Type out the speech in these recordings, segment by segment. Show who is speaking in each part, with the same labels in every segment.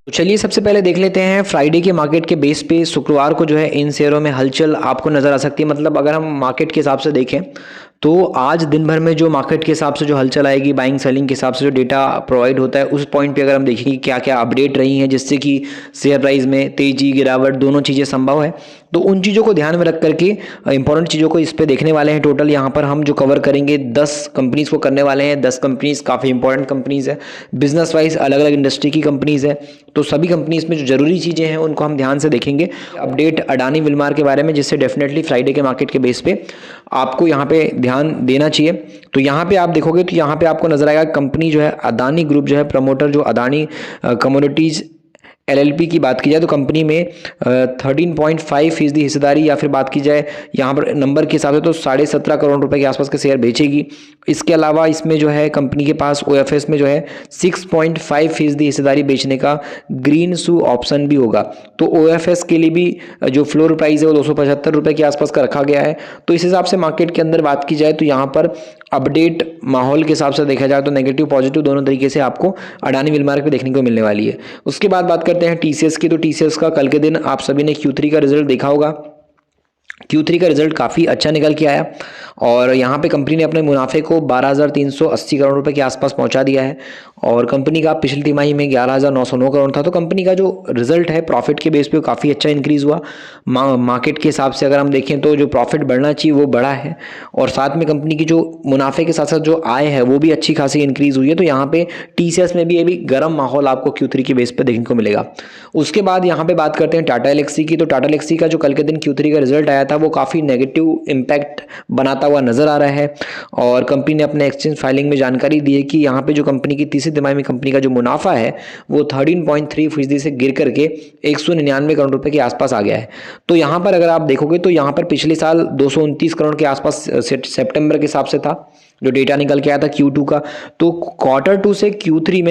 Speaker 1: तो चलिए सबसे पहले देख लेते हैं फ्राइडे के मार्केट के बेस पे शुक्रवार को जो है इन शेयरों में हलचल आपको नज़र आ सकती है। मतलब अगर हम मार्केट के हिसाब से देखें तो आज दिन भर में जो मार्केट के हिसाब से जो हलचल आएगी, बाइंग सेलिंग के हिसाब से जो डेटा प्रोवाइड होता है, उस पॉइंट पे अगर हम देखेंगे क्या क्या अपडेट रही हैं जिससे कि शेयर प्राइस में तेजी गिरावट दोनों चीज़ें संभव है, तो उन चीज़ों को ध्यान में रख करके इंपॉर्टेंट चीज़ों को इस पे देखने वाले हैं। टोटल यहाँ पर हम जो कवर करेंगे 10 कंपनीज़ को करने वाले हैं। 10 कंपनीज़ काफ़ी इंपॉर्टेंट कंपनीज़ है, बिजनेस वाइज अलग अलग इंडस्ट्री की कंपनीज़ है, तो सभी कंपनीज़ में जो ज़रूरी चीज़ें हैं उनको हम ध्यान से देखेंगे। अपडेट अडानी विल्मार के बारे में, जिससे डेफिनेटली फ्राइडे के मार्केट के बेस पे आपको यहाँ पे ध्यान देना चाहिए। तो यहाँ पे आप देखोगे तो यहाँ पे आपको नजर आएगा कंपनी जो है अदानी ग्रुप जो है प्रमोटर, जो अदानी कमोडिटीज़ एलएलपी की बात की जाए तो कंपनी में 13.5% हिस्सेदारी, या फिर बात की जाए यहाँ पर नंबर के हिसाब से तो 17.5 करोड़ रुपए के आसपास के शेयर बेचेगी। इसके अलावा इसमें जो है कंपनी के पास ओएफएस में जो है 6.5% हिस्सेदारी बेचने का ग्रीन शू ऑप्शन भी होगा। तो ओएफएस के लिए भी जो फ्लोर प्राइस है वो 275 रुपए के आसपास का रखा गया है। तो इस हिसाब से मार्केट के अंदर बात की जाए तो यहाँ पर अपडेट माहौल के हिसाब से देखा जाए तो नेगेटिव पॉजिटिव दोनों तरीके से आपको अडानी विल्मार पे देखने को मिलने वाली है। उसके बाद बात करते हैं टीसीएस की। तो टीसीएस का कल के दिन आप सभी ने Q3 का रिजल्ट देखा होगा। Q3 का रिजल्ट काफ़ी अच्छा निकल के आया और यहाँ पे कंपनी ने अपने मुनाफे को 12,380 करोड़ रुपए के आसपास पहुँचा दिया है और कंपनी का पिछली तिमाही में 11,909 करोड़ था। तो कंपनी का जो रिजल्ट है प्रॉफिट के बेस पे काफ़ी अच्छा इंक्रीज़ हुआ। मार्केट के हिसाब से अगर हम देखें तो जो प्रॉफिट बढ़ना चाहिए वो बढ़ा है और साथ में कंपनी की जो मुनाफे के साथ साथ जो आय है वो भी अच्छी खासी इंक्रीज़ हुई है। तो यहाँ पे टीसीएस में भी अभी गर्म माहौल आपको Q3 के बेस पे देखने को मिलेगा। उसके बाद यहाँ पे बात करते हैं टाटा एलेक्सी की। तो टाटा एलेक्सी का जो कल के दिन Q3 का रिजल्ट आया था वो काफ़ी नेगेटिव इम्पैक्ट बनाता हुआ नजर आ रहा है और कंपनी ने अपने एक्सचेंज फाइलिंग में जानकारी दी है कि यहाँ पे जो कंपनी की तीसरी तिमाही में कंपनी का जो मुनाफा है वो 13.3% से गिर करके 199 करोड़ रुपए के आसपास आ गया है। तो यहाँ पर अगर आप देखोगे तो यहाँ पर पिछले साल 229 करोड़ के आसपास सितंबर के हिसाब से था जो डेटा निकल के आया था Q2 का। तो Q2 से Q3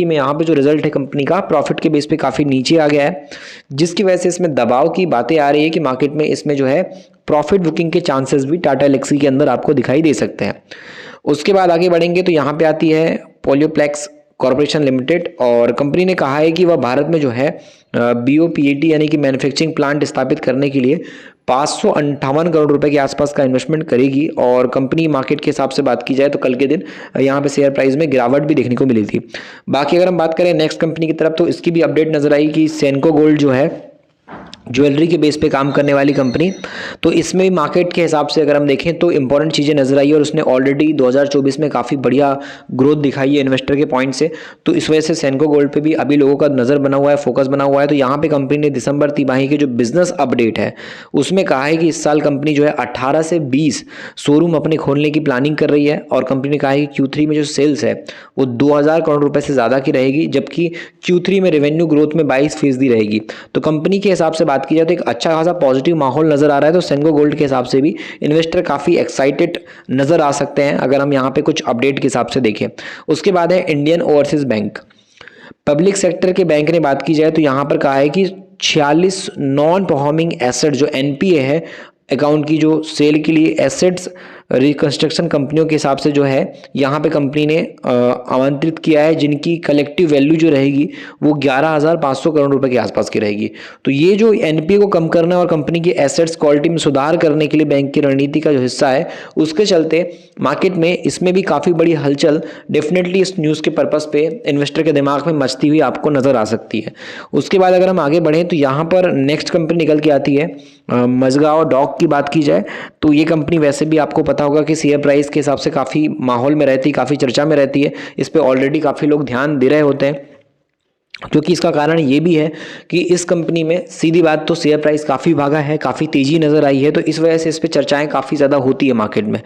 Speaker 1: में यहाँ पे जो रिजल्ट है कंपनी का प्रॉफिट के बेस पे काफ़ी नीचे आ गया है, जिसकी वजह से इसमें दबाव की बातें आ रही है कि मार्केट में इसमें जो है प्रॉफिट बुकिंग के चांसेस भी टाटा एलेक्सी के अंदर आपको दिखाई दे सकते हैं। उसके बाद आगे बढ़ेंगे तो यहाँ पे आती है पोलियोप्लेक्स कॉर्पोरेशन लिमिटेड और कंपनी ने कहा है कि वह भारत में जो है बीओपीएटी यानी कि मैन्युफैक्चरिंग प्लांट स्थापित करने के लिए 558 करोड़ रुपए के आसपास का इन्वेस्टमेंट करेगी। और कंपनी मार्केट के हिसाब से बात की जाए तो कल के दिन यहाँ पे शेयर प्राइस में गिरावट भी देखने को मिली थी। बाकी अगर हम बात करें नेक्स्ट कंपनी की तरफ तो इसकी भी अपडेट नजर आई कि सेनको गोल्ड जो है ज्वेलरी के बेस पे काम करने वाली कंपनी, तो इसमें भी मार्केट के हिसाब से अगर हम देखें तो इंपॉर्टेंट चीज़ें नजर आई और उसने ऑलरेडी 2024 में काफ़ी बढ़िया ग्रोथ दिखाई है इन्वेस्टर के पॉइंट से। तो इस वजह से सेनको गोल्ड पे भी अभी लोगों का नज़र बना हुआ है, फोकस बना हुआ है। तो यहाँ पे कंपनी ने दिसंबर तिमाही के जो बिजनेस अपडेट है उसमें कहा है कि इस साल कंपनी जो है 18 से 20 शोरूम अपने खोलने की प्लानिंग कर रही है और कंपनी ने कहा है कि Q3 में जो सेल्स है वो 2000 करोड़ रुपए से ज़्यादा की रहेगी, जबकि Q3 में रेवेन्यू ग्रोथ में 22% रहेगी। तो कंपनी के हिसाब से बात की जाए तो एक अच्छा खासा पॉजिटिव माहौल नजर आ रहा है। तो सेनको गोल्ड के हिसाब से भी इन्वेस्टर काफी एक्साइटेड नजर आ सकते हैं अगर हम यहाँ पे कुछ अपडेट के हिसाब से देखें। उसके बाद है Indian overseas bank. Public sector के बैंक ने बात की जाए तो यहाँ पर कहा है कि 46 नॉन परफॉर्मिंग एसेट जो एनपीए है अकाउंट की जो सेल के लिए एसेट्स रिकंस्ट्रक्शन कंपनियों के हिसाब से जो है यहाँ पे कंपनी ने आमंत्रित किया है, जिनकी कलेक्टिव वैल्यू जो रहेगी वो 11,500 करोड़ रुपए के आसपास की रहेगी। तो ये जो एनपीए को कम करना और कंपनी की एसेट्स क्वालिटी में सुधार करने के लिए बैंक की रणनीति का जो हिस्सा है उसके चलते मार्केट में इसमें भी काफ़ी बड़ी हलचल डेफिनेटली इस न्यूज़ के पर्पज़ पे इन्वेस्टर के दिमाग में मचती हुई आपको नज़र आ सकती है। उसके बाद अगर हम आगे बढ़ें तो यहाँ पर नेक्स्ट कंपनी निकल के आती है मजगांव डॉक की बात की जाए तो ये कंपनी वैसे भी आपको पता होगा कि शेयर प्राइस के हिसाब से काफ़ी माहौल में रहती है, काफ़ी चर्चा में रहती है। इस पे ऑलरेडी काफ़ी लोग ध्यान दे रहे होते हैं, क्योंकि इसका कारण ये भी है कि इस कंपनी में सीधी बात तो शेयर प्राइस काफ़ी भागा है, काफ़ी तेज़ी नज़र आई है, तो इस वजह से इस पर चर्चाएं काफ़ी ज़्यादा होती है मार्केट में।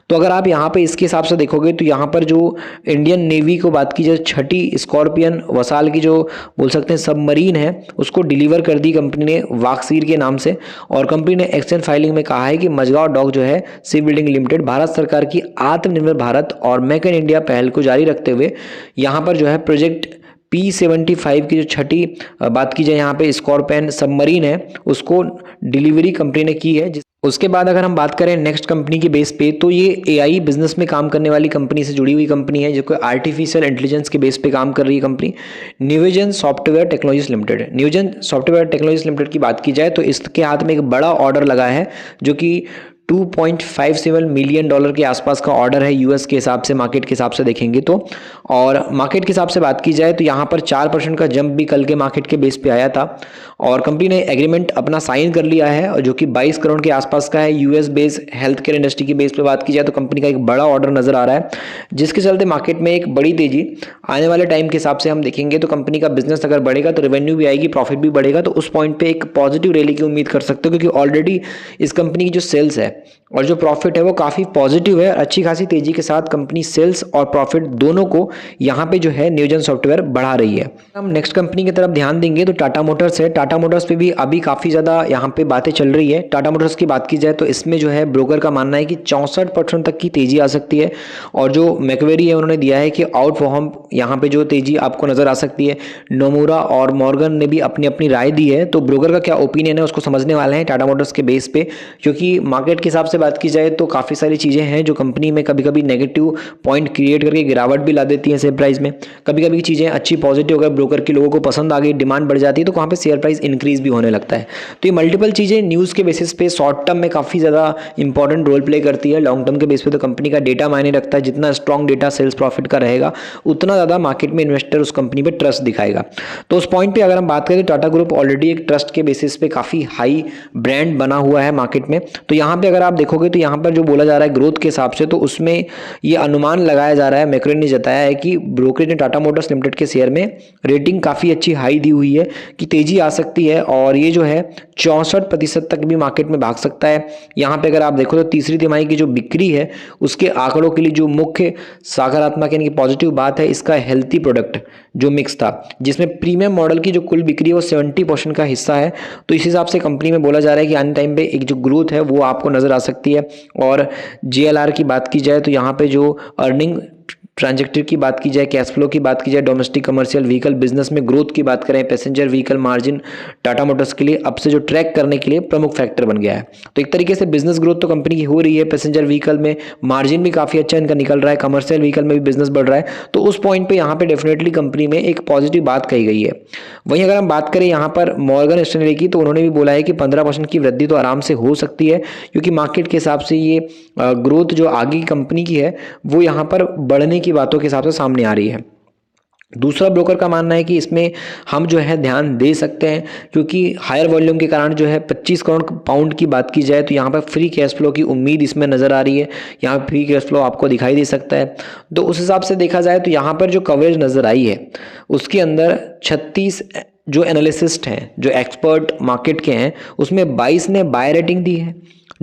Speaker 1: तो अगर आप यहाँ पे इसके हिसाब से देखोगे तो यहाँ पर जो इंडियन नेवी को बात की जाए छठी स्कॉर्पियन वसाल की जो बोल सकते हैं सबमरीन है उसको डिलीवर कर दी कंपनी ने वाक्सीर के नाम से। और कंपनी ने एक्सचेंज फाइलिंग में कहा है कि मजगांव डॉक जो है शिप बिल्डिंग लिमिटेड भारत सरकार की आत्मनिर्भर भारत और मेक इन इंडिया पहल को जारी रखते हुए यहाँ पर जो है प्रोजेक्ट P75 की जो छठी बात की जाए यहाँ पे स्कॉर्पियन सबमरीन है उसको डिलीवरी कंपनी ने की है। उसके बाद अगर हम बात करें नेक्स्ट कंपनी की बेस पे, तो ये एआई बिजनेस में काम करने वाली कंपनी से जुड़ी हुई कंपनी है, जो कि आर्टिफिशियल इंटेलिजेंस के बेस पे काम कर रही है company, Newvision software technologies limited. Newvision software technologies limited की बात की जाए तो इसके हाथ में एक बड़ा ऑर्डर लगा है, जो कि $2.57 मिलियन के आसपास का ऑर्डर है यूएस के हिसाब से, मार्केट के हिसाब से देखेंगे तो। और मार्केट के हिसाब से बात की जाए तो यहाँ पर 4% का जंप भी कल के मार्केट के बेस पे आया था, और कंपनी ने एग्रीमेंट अपना साइन कर लिया है, और जो कि 22 करोड़ के आसपास का है। US base health care industry की बेस पे बात की जाए तो कंपनी का एक बड़ा ऑर्डर नजर आ रहा है, जिसके चलते मार्केट में एक बड़ी तेजी आने वाले टाइम के हिसाब से हम देखेंगे तो कंपनी का बिजनेस अगर बढ़ेगा तो रेवेन्यू भी आएगी, प्रॉफिट भी बढ़ेगा, तो उस पॉइंट पे एक पॉजिटिव रैली की उम्मीद कर सकते हो, क्योंकि ऑलरेडी इस कंपनी की जो सेल्स है और जो प्रॉफिट है वो काफ़ी पॉजिटिव है। अच्छी खासी तेजी के साथ कंपनी सेल्स और प्रॉफिट दोनों को यहाँ पे जो है न्यूजन सॉफ्टवेयर बढ़ा रही है। हम नेक्स्ट कंपनी की तरफ ध्यान देंगे तो टाटा मोटर्स है। टाटा मोटर्स पे भी अभी काफ़ी ज़्यादा यहाँ पे बातें चल रही है। टाटा मोटर्स की बात की जाए तो इसमें जो है ब्रोकर का मानना है कि 64% तक की तेजी आ सकती है, और जो मैक्वेरी है उन्होंने दिया है कि आउट परफॉर्म यहाँ पे जो तेजी आपको नजर आ सकती है। नोमुरा और मॉर्गन ने भी अपनी अपनी राय दी है, तो ब्रोकर का क्या ओपिनियन है उसको समझने वाले हैं टाटा मोटर्स के बेस पे, क्योंकि मार्केट के हिसाब से बात की जाए तो काफ़ी सारी चीज़ें हैं जो कंपनी में कभी कभी नेगेटिव पॉइंट क्रिएट करके गिरावट भी ला देती है शेयर प्राइस में। कभी कभी चीज़ें अच्छी पॉजिटिव अगर ब्रोकर के लोगों को पसंद आ गई, डिमांड बढ़ जाती है, तो वहाँ पे शेयर प्राइस इंक्रीज भी होने लगता है। तो ये मल्टीपल चीज़ें न्यूज़ के बेसिस पे शॉर्ट टर्म में काफ़ी ज़्यादा इंपॉर्टेंट रोल प्ले करती है। लॉन्ग टर्म के बेस पे तो कंपनी का डेटा मायने रखता है। जितना स्ट्रॉन्ग डेटा सेल्स प्रॉफिट का रहेगा, उतना ज़्यादा मार्केट में इन्वेस्टर उस कंपनी पर ट्रस्ट दिखाएगा। तो उस पॉइंट पर अगर हम बात करें तो टाटा ग्रुप ऑलरेडी एक ट्रस्ट के बेसिस पे काफ़ी हाई ब्रांड बना हुआ है मार्केट में। तो यहाँ पे अगर आप देखोगे तो यहाँ पर जो बोला जा रहा है ग्रोथ के हिसाब से, तो उसमें ये अनुमान लगाया जा रहा है, मैक्रो ने जताया है कि ब्रोकरेज ने टाटा मोटर्स लिमिटेड के शेयर में रेटिंग काफ़ी अच्छी हाई दी हुई है कि तेजी आ सकती है, और ये जो है 64% तक भी मार्केट में भाग सकता है। यहाँ पे अगर आप देखो तो तीसरी तिमाही की जो बिक्री है उसके आंकड़ों के लिए जो मुख्य सकारात्मक यानी कि पॉजिटिव बात है, इसका हेल्थी प्रोडक्ट जो मिक्स था, जिसमें प्रीमियम मॉडल की जो कुल बिक्री है वो 70% का हिस्सा है। तो इस हिसाब से कंपनी में बोला जा रहा है कि आने टाइम पे एक जो ग्रोथ है वो आपको नजर आ सकती है। और JLR की बात की जाए तो यहाँ पे जो अर्निंग ट्रांजेक्टरी की बात की जाए, कैश फ्लो की बात की जाए, डोमेस्टिक कमर्शियल व्हीकल बिजनेस में ग्रोथ की बात करें, passenger vehicle margin Tata Motors के लिए अब से जो ट्रैक करने के लिए प्रमुख फैक्टर बन गया है। तो एक तरीके से बिजनेस ग्रोथ तो कंपनी की हो रही है, पैसेंजर व्हीकल में मार्जिन भी काफ़ी अच्छा इनका निकल रहा है, कमर्शियल व्हीकल में भी बिजनेस बढ़ रहा है। तो उस पॉइंट पर यहाँ पे डेफिनेटली कंपनी में एक पॉजिटिव बात कही गई है। वहीं अगर हम बात करें यहाँ पर मॉर्गन स्टैनली की, तो उन्होंने भी बोला है कि 15% की वृद्धि तो आराम से हो सकती है, क्योंकि मार्केट के हिसाब से ये ग्रोथ जो आगे की कंपनी की है वो यहाँ पर बढ़ने की बातों के हिसाब से सामने आ रही है। दूसरा ब्रोकर का मानना है कि इसमें हम जो है ध्यान दे सकते हैं, क्योंकि हायर वॉल्यूम के कारण जो है 25 करोड़ पाउंड की बात की जाए तो यहाँ पर फ्री कैश फ्लो की उम्मीद इसमें नज़र आ रही है। यहाँ पर फ्री कैश फ्लो आपको दिखाई दे सकता है। तो उस हिसाब से देखा जाए तो यहाँ पर जो कवरेज नज़र आई है उसके अंदर 36 जो एनालिसिस्ट हैं, जो एक्सपर्ट मार्केट के हैं, उसमें 22 ने बाय रेटिंग दी है,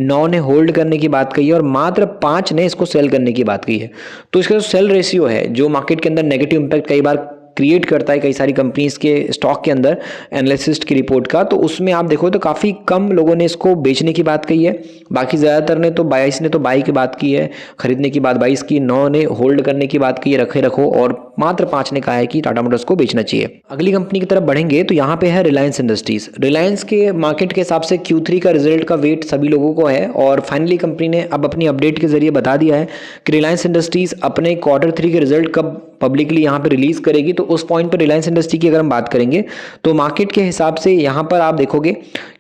Speaker 1: 9 ने होल्ड करने की बात कही है, और मात्र 5 ने इसको सेल करने की बात कही है। तो इसका जो सेल रेशियो है, जो मार्केट के अंदर नेगेटिव इंपैक्ट कई बार क्रिएट करता है कई सारी कंपनीज के स्टॉक के अंदर एनालिसिस्ट की रिपोर्ट का, तो उसमें आप देखो तो काफ़ी कम लोगों ने इसको बेचने की बात कही है। बाकी ज़्यादातर ने तो 22 ने तो बाई की बात की है, खरीदने की बात 22 की, 9 ने होल्ड करने की बात की है, रखे रखो, और मात्र 5 ने कहा है कि टाटा मोटर्स को बेचना चाहिए। अगली कंपनी की तरफ बढ़ेंगे तो यहाँ पे है रिलायंस इंडस्ट्रीज। रिलायंस के मार्केट के हिसाब से Q3 का रिजल्ट का वेट सभी लोगों को है, और फाइनली कंपनी ने अब अपनी अपडेट के जरिए बता दिया है कि रिलायंस इंडस्ट्रीज अपने Q3 के रिजल्ट कब पब्लिकली यहाँ पे रिलीज करेगी। तो उस पॉइंट पर रिलायंस इंडस्ट्री की अगर हम बात करेंगे तो मार्केट के हिसाब से यहाँ पर आप देखोगे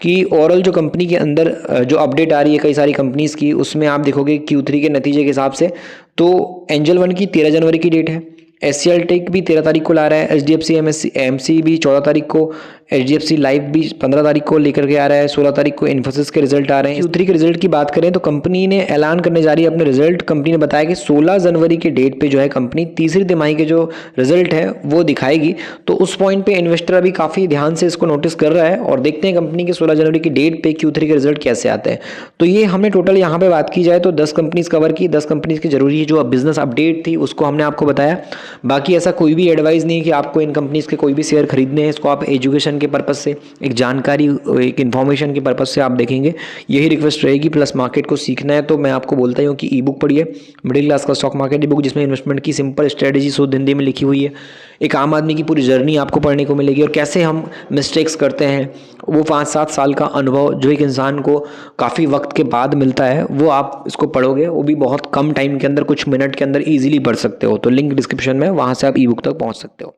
Speaker 1: कि ओवरऑल जो कंपनी के अंदर जो अपडेट आ रही है कई सारी कंपनीज की, उसमें आप देखोगे Q3 के नतीजे के हिसाब से तो एंजल वन की 13 जनवरी की डेट है, SCL टेक भी 13 तारीख को ला रहा है, HDFC AMC भी 14 तारीख को, HDFC लाइफ भी 15 तारीख को लेकर के आ रहा है, 16 तारीख को इन्फोसिस के रिजल्ट आ रहे हैं। Q3 के रिजल्ट की बात करें तो कंपनी ने ऐलान करने जा रही है अपने रिजल्ट। कंपनी ने बताया कि 16 जनवरी के डेट पे जो है कंपनी तीसरी तिमाही के जो रिजल्ट है वो दिखाएगी। तो उस पॉइंट पे इन्वेस्टर अभी काफ़ी ध्यान से इसको नोटिस कर रहा है, और देखते हैं कंपनी के 16 जनवरी की डेट पे Q3 के रिजल्ट कैसे आते हैं। तो ये हमने टोटल यहाँ पे बात की जाए तो 10 कंपनीज कवर की, 10 कंपनीज की जरूरी है जो बिजनेस अपडेट थी उसको हमने आपको बताया। बाकी ऐसा कोई भी एडवाइस नहीं है कि आपको इन कंपनीज के कोई भी शेयर खरीदने हैं, इसको आप एजुकेशन के पर्पज़ से, एक जानकारी, एक इन्फॉर्मेशन के पर्पज़ से आप देखेंगे, यही रिक्वेस्ट रहेगी। प्लस मार्केट को सीखना है तो मैं आपको बोलता हूँ कि ई बुक पढ़िए, मिडिल क्लास का स्टॉक मार्केट ई बुक, जिसमें इन्वेस्टमेंट की सिंपल स्ट्रेटेजी शुद्ध हिंदी में लिखी हुई है। एक आम आदमी की पूरी जर्नी आपको पढ़ने को मिलेगी और कैसे हम मिस्टेक्स करते हैं, वो 5-7 साल का अनुभव जो एक इंसान को काफ़ी वक्त के बाद मिलता है, वो आप इसको पढ़ोगे, वो भी बहुत कम टाइम के अंदर, कुछ मिनट के अंदर ईजिली पढ़ सकते हो। तो लिंक डिस्क्रिप्शन में, वहाँ से आप ई बुक तक पहुँच सकते हो।